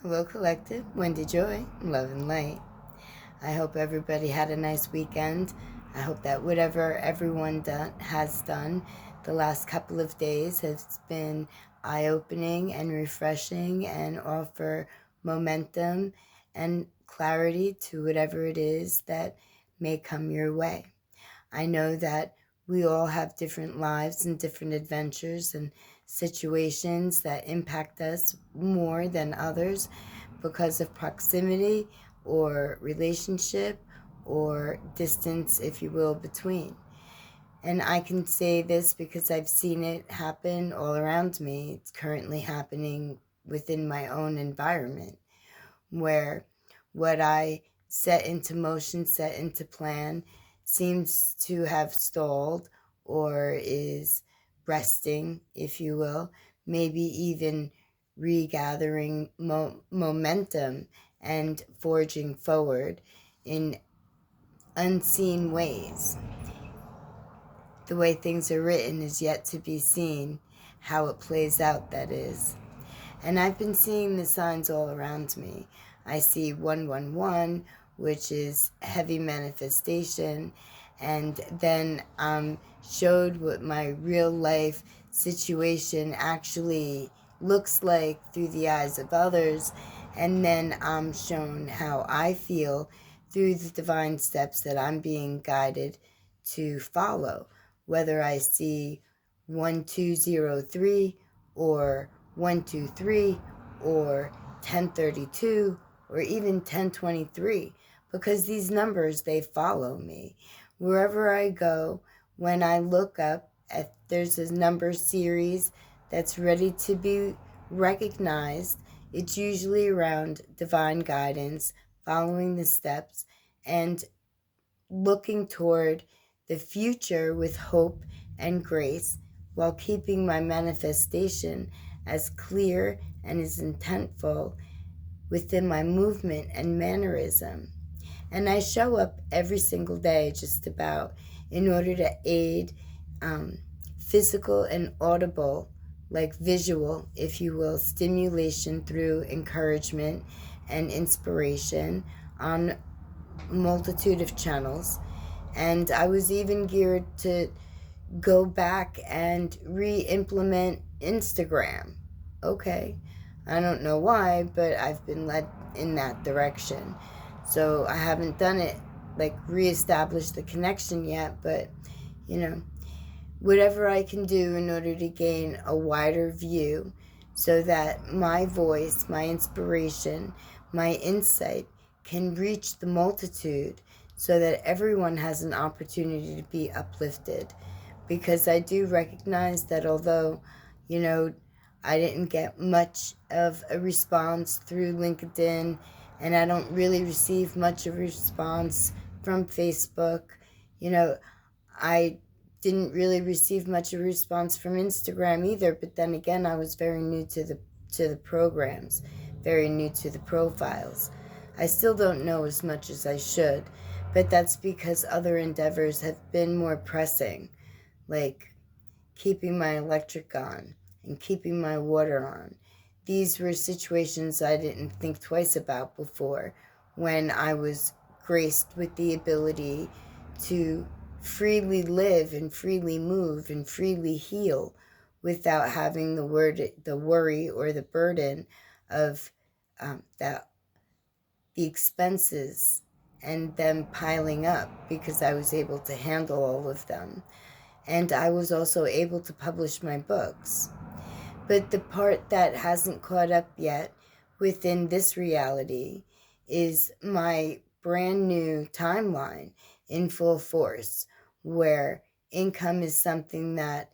Hello, Collective. Wendy Joy, Love and Light. I hope everybody had a nice weekend. I hope that whatever everyone has done the last couple of days has been eye-opening and refreshing and offer momentum and clarity to whatever it is that may come your way. I know that we all have different lives and different adventures and situations that impact us more than others because of proximity or relationship or distance, if you will, between. And I can say this because I've seen it happen all around me. It's currently happening within my own environment where what I set into motion, set into plan, seems to have stalled or is resting, if you will, maybe even regathering momentum and forging forward in unseen ways. The way things are written is yet to be seen, how it plays out, that is. And I've been seeing the signs all around me. I see 111, which is heavy manifestation, and then showed what my real life situation actually looks like through the eyes of others, and then I'm shown how I feel through the divine steps that I'm being guided to follow, whether I see 1203 or 123 or 1032 or even 1023, because these numbers, they follow me wherever I go. When I look up at, there's a number series that's ready to be recognized. It's usually around divine guidance, following the steps, and looking toward the future with hope and grace, while keeping my manifestation as clear and as intentful within my movement and mannerism. And I show up every single day, just about, in order to aid physical and audible, like visual, if you will, stimulation through encouragement and inspiration on a multitude of channels. And I was even geared to go back and re-implement Instagram. Okay, I don't know why, but I've been led in that direction. So I haven't done it, like reestablish the connection yet, but you know, whatever I can do in order to gain a wider view so that my voice, my inspiration, my insight can reach the multitude so that everyone has an opportunity to be uplifted. Because I do recognize that although, I didn't get much of a response through LinkedIn, and I don't really receive much of a response from Facebook, I didn't really receive much of a response from Instagram either. But then again, I was very new to the programs, very new to the profiles. I still don't know as much as I should, but that's because other endeavors have been more pressing, like keeping my electric on and keeping my water on. These were situations I didn't think twice about before, when I was graced with the ability to freely live and freely move and freely heal without having the worry or the burden of the expenses and them piling up, because I was able to handle all of them. And I was also able to publish my books. But the part that hasn't caught up yet within this reality is my brand new timeline in full force, where income is something that,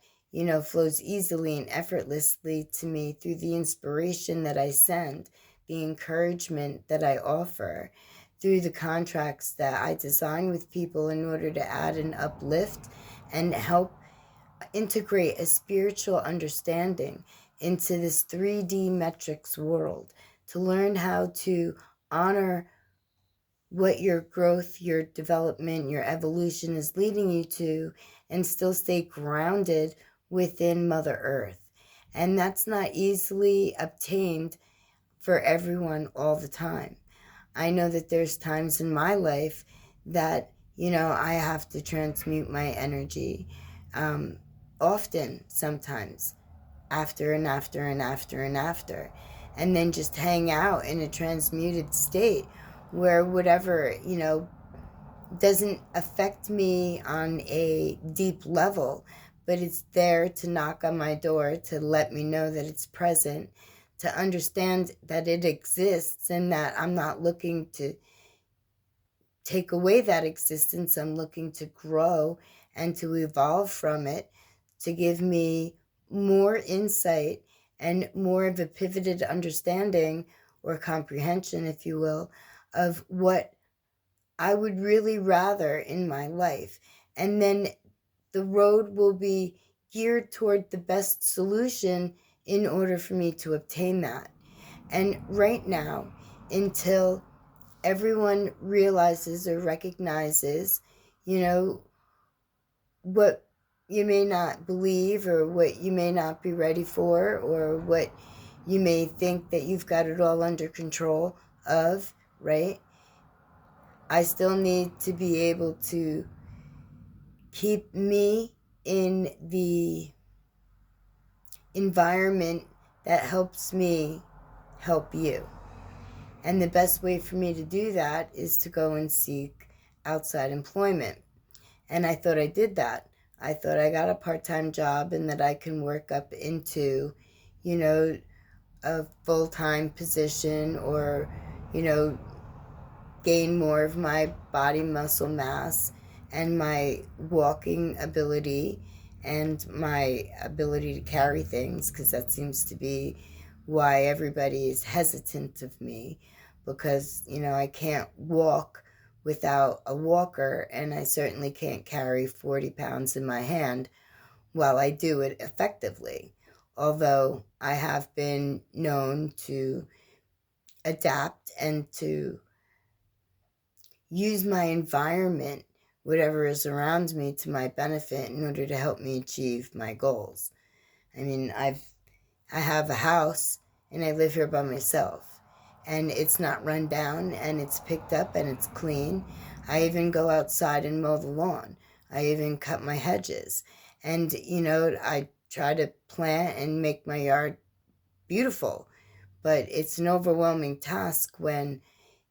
flows easily and effortlessly to me through the inspiration that I send, the encouragement that I offer, through the contracts that I design with people in order to add and uplift and help integrate a spiritual understanding into this 3D metrics world, to learn how to honor what your growth, your development, your evolution is leading you to, and still stay grounded within Mother Earth. And that's not easily obtained for everyone all the time. I know that there's times in my life that, I have to transmute my energy, often, sometimes, after and after and after and after, and then just hang out in a transmuted state where whatever, doesn't affect me on a deep level, but it's there to knock on my door, to let me know that it's present, to understand that it exists and that I'm not looking to take away that existence. I'm looking to grow and to evolve from it, to give me more insight and more of a pivoted understanding or comprehension, if you will, of what I would really rather in my life. And then the road will be geared toward the best solution in order for me to obtain that. And right now, until everyone realizes or recognizes, what you may not believe or what you may not be ready for or what you may think that you've got it all under control of, right? I still need to be able to keep me in the environment that helps me help you. And the best way for me to do that is to go and seek outside employment. And I thought I did that. I thought I got a part-time job and that I can work up into, a full-time position or, gain more of my body muscle mass and my walking ability and my ability to carry things, because that seems to be why everybody is hesitant of me, because I can't walk without a walker, and I certainly can't carry 40 pounds in my hand while I do it effectively, although I have been known to adapt and to use my environment, whatever is around me, to my benefit in order to help me achieve my goals. I mean, I have a house and I live here by myself, and it's not run down and it's picked up and it's clean. I even go outside and mow the lawn. I even cut my hedges. And, I try to plant and make my yard beautiful, but it's an overwhelming task when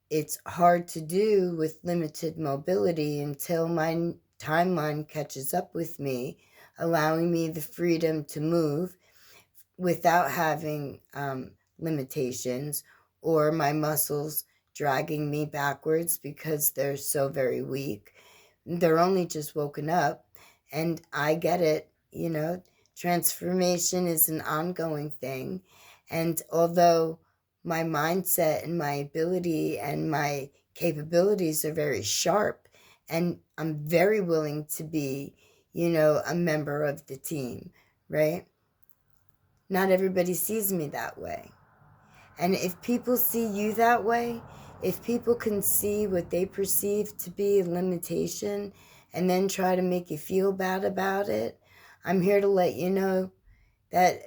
it's hard to do with limited mobility until my timeline catches up with me, allowing me the freedom to move without having limitations or my muscles dragging me backwards because they're so very weak. They're only just woken up, and I get it. Transformation is an ongoing thing. And although my mindset and my ability and my capabilities are very sharp, and I'm very willing to be, a member of the team, right? Not everybody sees me that way. And if people see you that way, if people can see what they perceive to be a limitation and then try to make you feel bad about it, I'm here to let you know that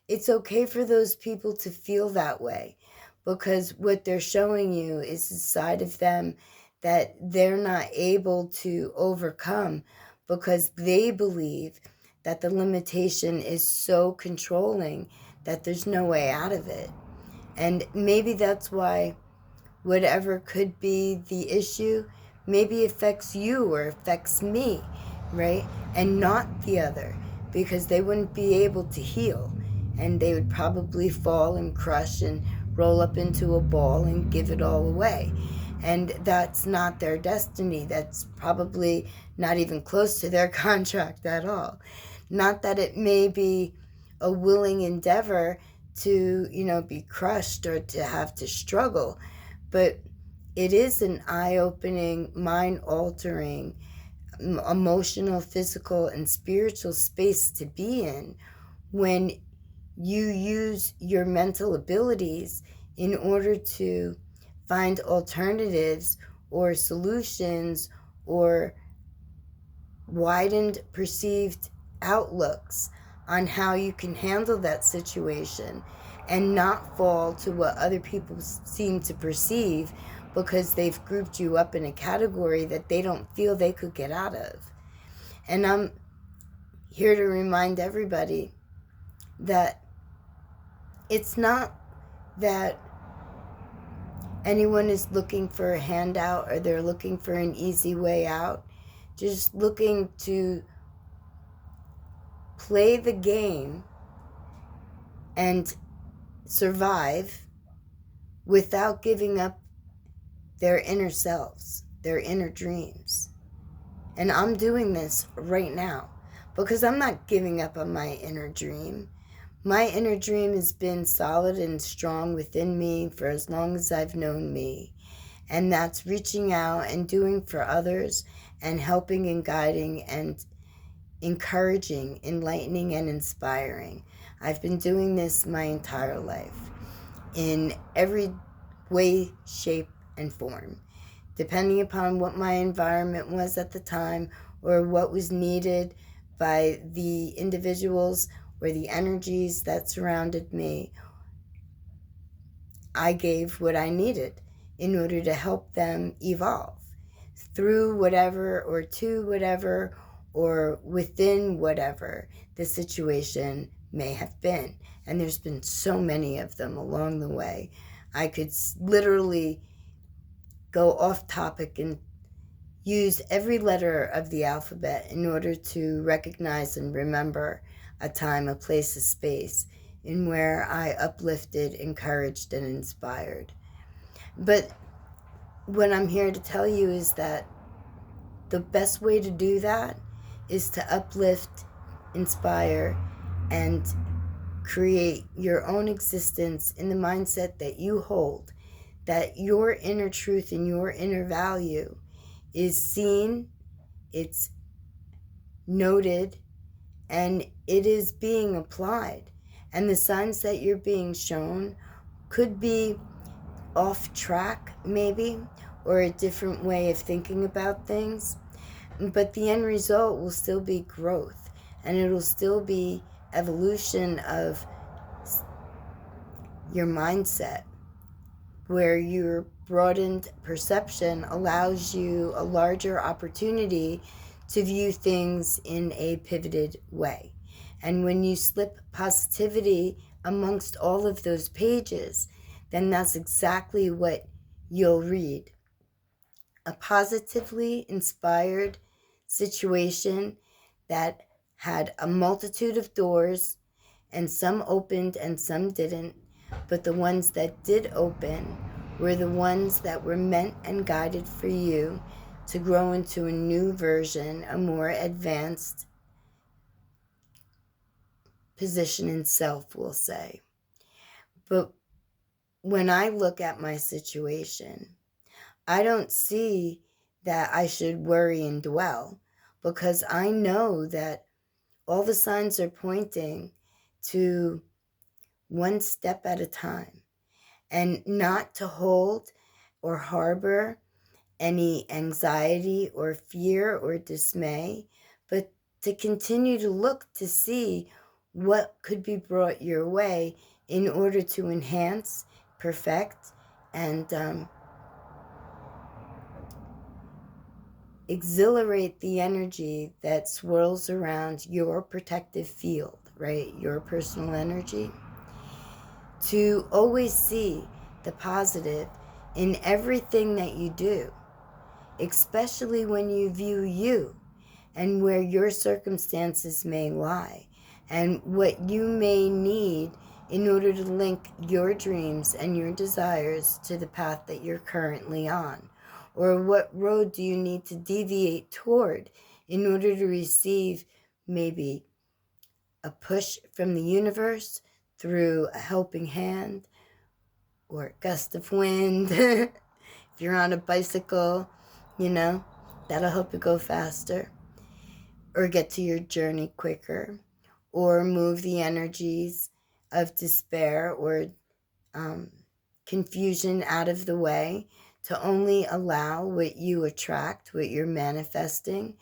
it's okay for those people to feel that way, because what they're showing you is a side of them that they're not able to overcome, because they believe that the limitation is so controlling that there's no way out of it. And maybe that's why whatever could be the issue maybe affects you or affects me, right? And not the other, because they wouldn't be able to heal, and they would probably fall and crush and roll up into a ball and give it all away. And that's not their destiny. That's probably not even close to their contract at all. Not that it may be a willing endeavor to, be crushed or to have to struggle, but it is an eye-opening, mind-altering, emotional, physical, and spiritual space to be in when you use your mental abilities in order to find alternatives or solutions or widened perceived outlooks on how you can handle that situation, and not fall to what other people seem to perceive because they've grouped you up in a category that they don't feel they could get out of. And I'm here to remind everybody that it's not that anyone is looking for a handout or they're looking for an easy way out. Just looking to play the game and survive without giving up their inner selves, their inner dreams. And I'm doing this right now because I'm not giving up on my inner dream. My inner dream has been solid and strong within me for as long as I've known me. And that's reaching out and doing for others and helping and guiding and encouraging, enlightening, and inspiring. I've been doing this my entire life in every way, shape, and form, depending upon what my environment was at the time or what was needed by the individuals or the energies that surrounded me. I gave what I needed in order to help them evolve through whatever or to whatever or within whatever the situation may have been. And there's been so many of them along the way. I could literally go off topic and use every letter of the alphabet in order to recognize and remember a time, a place, a space in where I uplifted, encouraged, and inspired. But what I'm here to tell you is that the best way to do that is to uplift, inspire, and create your own existence in the mindset that you hold, that your inner truth and your inner value is seen, it's noted, and it is being applied. And the signs that you're being shown could be off track, maybe, or a different way of thinking about things. But the end result will still be growth, and it'll still be evolution of your mindset, where your broadened perception allows you a larger opportunity to view things in a pivoted way. And when you slip positivity amongst all of those pages, then that's exactly what you'll read. A positively inspired situation that had a multitude of doors, and some opened and some didn't, but the ones that did open were the ones that were meant and guided for you to grow into a new version, a more advanced position in self, we'll say. But when I look at my situation, I don't see that I should worry and dwell, because I know that all the signs are pointing to one step at a time, and not to hold or harbor any anxiety or fear or dismay, but to continue to look to see what could be brought your way in order to enhance, perfect, and exhilarate the energy that swirls around your protective field, right? Your personal energy. To always see the positive in everything that you do, especially when you view you and where your circumstances may lie and what you may need in order to link your dreams and your desires to the path that you're currently on. Or what road do you need to deviate toward in order to receive maybe a push from the universe through a helping hand or a gust of wind. If you're on a bicycle, that'll help you go faster or get to your journey quicker, or move the energies of despair or confusion out of the way to only allow what you attract, what you're manifesting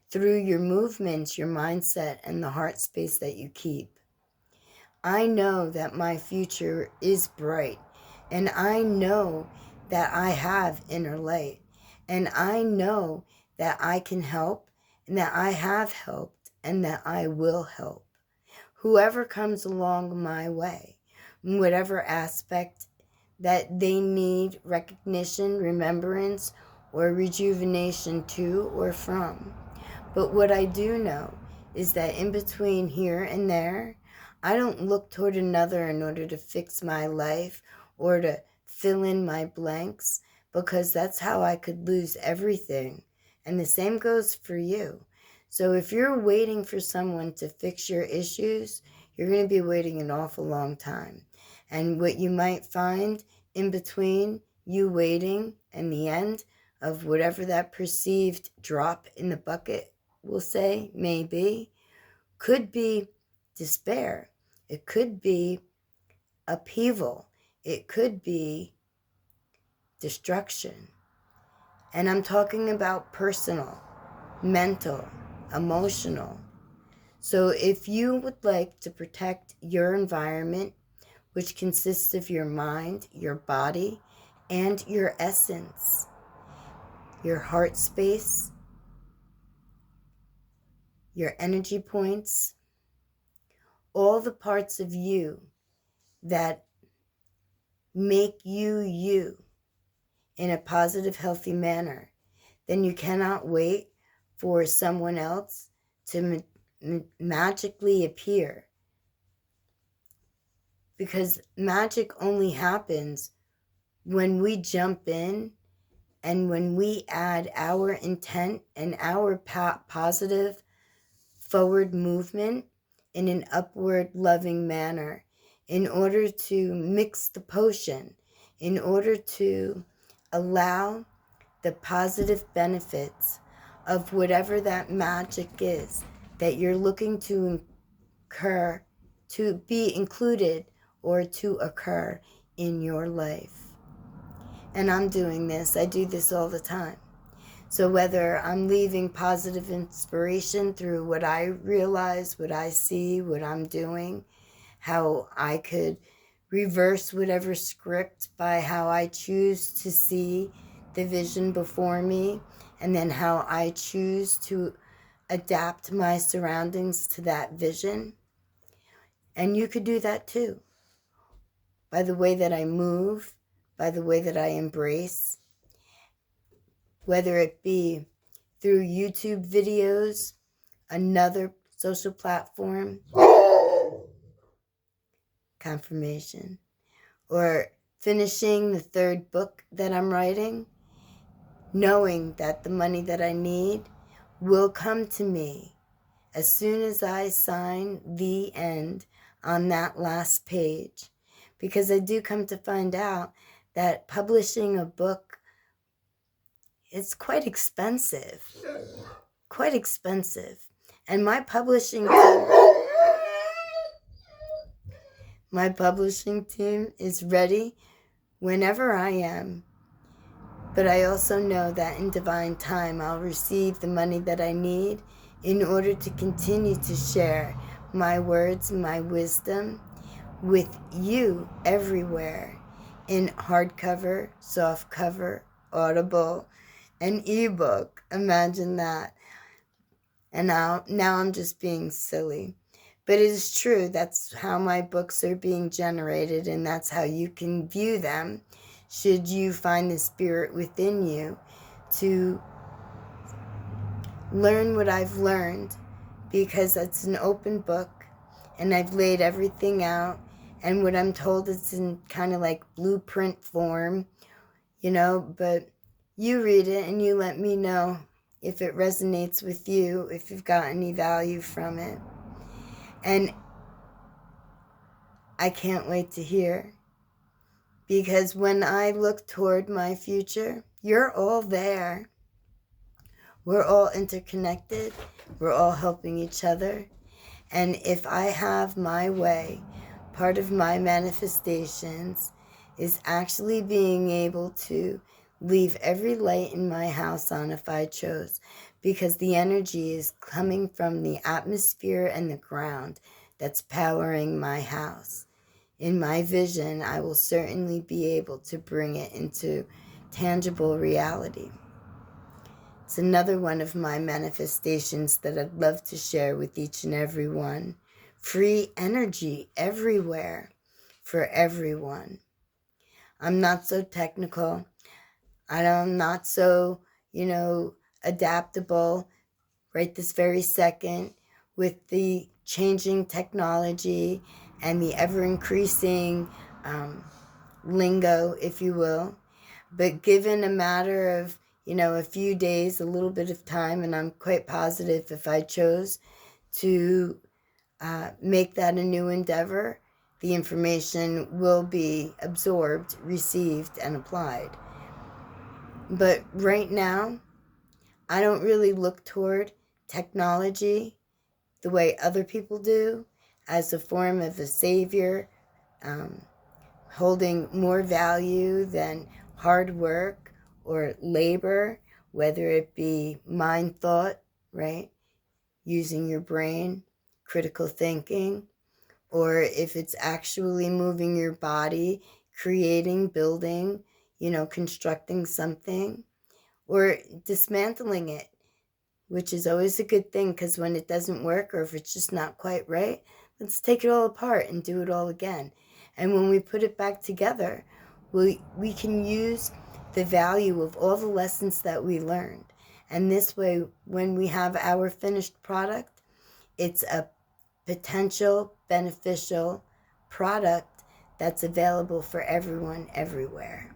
through your movements, your mindset, and the heart space that you keep. I know that my future is bright, and I know that I have inner light, and I know that I can help, and that I have helped, and that I will help whoever comes along my way, in whatever aspect that they need recognition, remembrance, or rejuvenation to or from. But what I do know is that in between here and there, I don't look toward another in order to fix my life or to fill in my blanks, because that's how I could lose everything. And the same goes for you. So if you're waiting for someone to fix your issues, you're going to be waiting an awful long time. And what you might find in between you waiting and the end of whatever that perceived drop in the bucket will say, maybe, could be despair. It could be upheaval. It could be destruction. And I'm talking about personal, mental, emotional. So if you would like to protect your environment, which consists of your mind, your body, and your essence, your heart space, your energy points, all the parts of you that make you you in a positive, healthy manner, then you cannot wait for someone else to magically appear. Because magic only happens when we jump in and when we add our intent and our positive forward movement in an upward loving manner, in order to mix the potion, in order to allow the positive benefits of whatever that magic is that you're looking to incur, to be included or to occur in your life. And I'm doing this. I do this all the time. So whether I'm leaving positive inspiration through what I realize, what I see, what I'm doing, how I could reverse whatever script by how I choose to see the vision before me, and then how I choose to adapt my surroundings to that vision. And you could do that too, by the way that I move, by the way that I embrace, whether it be through YouTube videos, another social platform, confirmation, or finishing the third book that I'm writing, knowing that the money that I need will come to me as soon as I sign the end on that last page. Because I do come to find out that publishing a book is quite expensive. Quite expensive. And my publishing team is ready whenever I am. But I also know that in divine time, I'll receive the money that I need in order to continue to share my words, my wisdom with you everywhere, in hardcover, softcover, Audible, and ebook. Imagine that. And now I'm just being silly. But it is true. That's how my books are being generated, and that's how you can view them, should you find the spirit within you to learn what I've learned, because it's an open book, and I've laid everything out, and what I'm told is in kind of like blueprint form, but you read it and you let me know if it resonates with you, if you've got any value from it. And I can't wait to hear, because when I look toward my future, you're all there. We're all interconnected. We're all helping each other. And if I have my way, part of my manifestations is actually being able to leave every light in my house on if I chose, because the energy is coming from the atmosphere and the ground that's powering my house. In my vision, I will certainly be able to bring it into tangible reality. It's another one of my manifestations that I'd love to share with each and every one. Free energy everywhere for everyone. I'm not so technical. I'm not so, adaptable right this very second with the changing technology and the ever-increasing lingo, if you will. But given a matter of, a few days, a little bit of time, and I'm quite positive if I chose to make that a new endeavor, the information will be absorbed, received, and applied. But right now, I don't really look toward technology the way other people do as a form of a savior, holding more value than hard work or labor, whether it be mind thought, right? Using your brain, critical thinking, or if it's actually moving your body, creating, building, constructing something, or dismantling it, which is always a good thing, because when it doesn't work or if it's just not quite right, let's take it all apart and do it all again. And when we put it back together, we can use the value of all the lessons that we learned. And this way, when we have our finished product, it's a potential beneficial product that's available for everyone everywhere.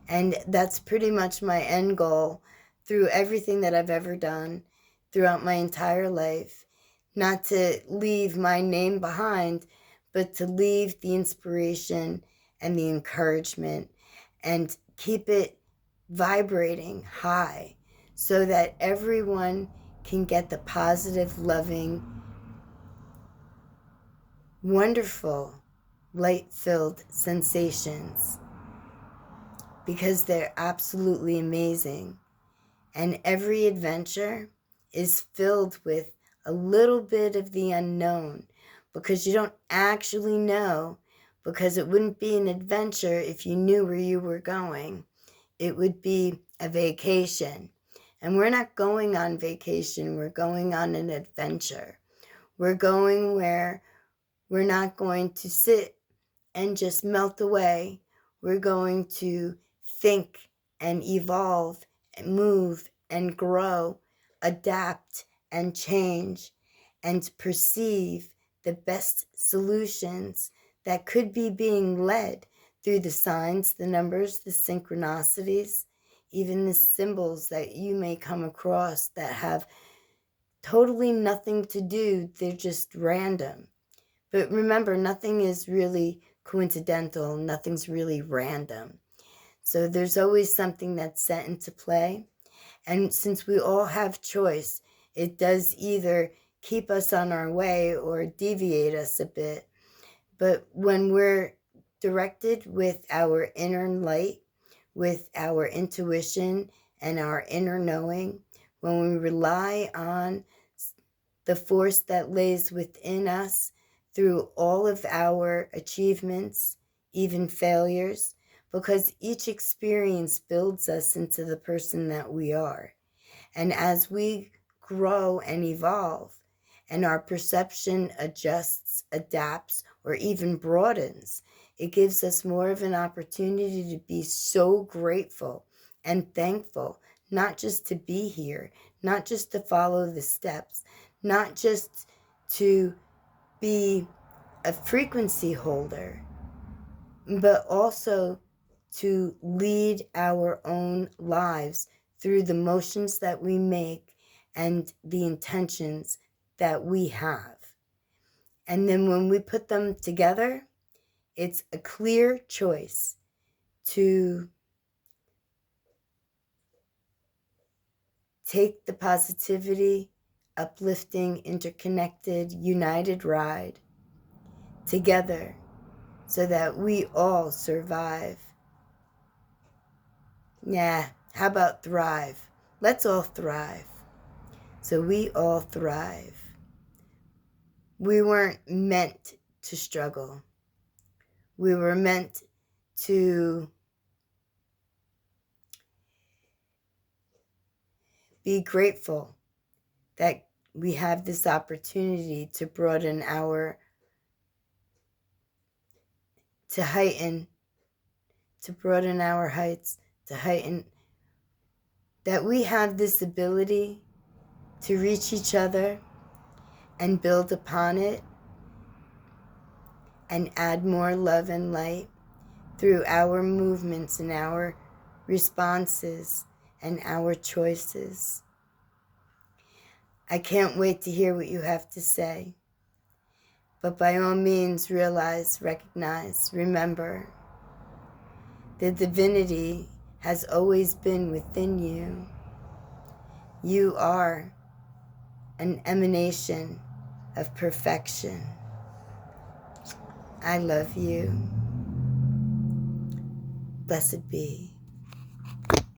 And that's pretty much my end goal through everything that I've ever done throughout my entire life. Not to leave my name behind, but to leave the inspiration and the encouragement and keep it vibrating high so that everyone can get the positive, loving, wonderful, light-filled sensations, because they're absolutely amazing. And every adventure is filled with a little bit of the unknown, because you don't actually know, because it wouldn't be an adventure if you knew where you were going. It would be a vacation. And we're not going on vacation, we're going on an adventure. We're going where we're not going to sit and just melt away. We're going to think and evolve and move and grow, adapt and change, and perceive the best solutions that could be being led through the signs, the numbers, the synchronicities, even the symbols that you may come across that have totally nothing to do. They're just random. But remember, nothing is really coincidental. Nothing's really random. So there's always something that's set into play. And since we all have choice, it does either keep us on our way or deviate us a bit. But when we're directed with our inner light, with our intuition and our inner knowing, when we rely on the force that lays within us through all of our achievements, even failures, because each experience builds us into the person that we are. And as we grow and evolve, and our perception adjusts, adapts, or even broadens, it gives us more of an opportunity to be so grateful and thankful, not just to be here, not just to follow the steps, not just to be a frequency holder, but also to lead our own lives through the motions that we make and the intentions that we have. And then when we put them together, it's a clear choice to take the positivity, uplifting, interconnected, united ride together so that we all survive. Yeah, how about thrive? Let's all thrive. So we all thrive. We weren't meant to struggle. We were meant to be grateful that we have this opportunity to broaden our, to broaden our heights, to heighten, that we have this ability to reach each other and build upon it and add more love and light through our movements and our responses and our choices. I can't wait to hear what you have to say. But by all means, realize, recognize, remember, the divinity has always been within you. You are an emanation of perfection. I love you. Blessed be.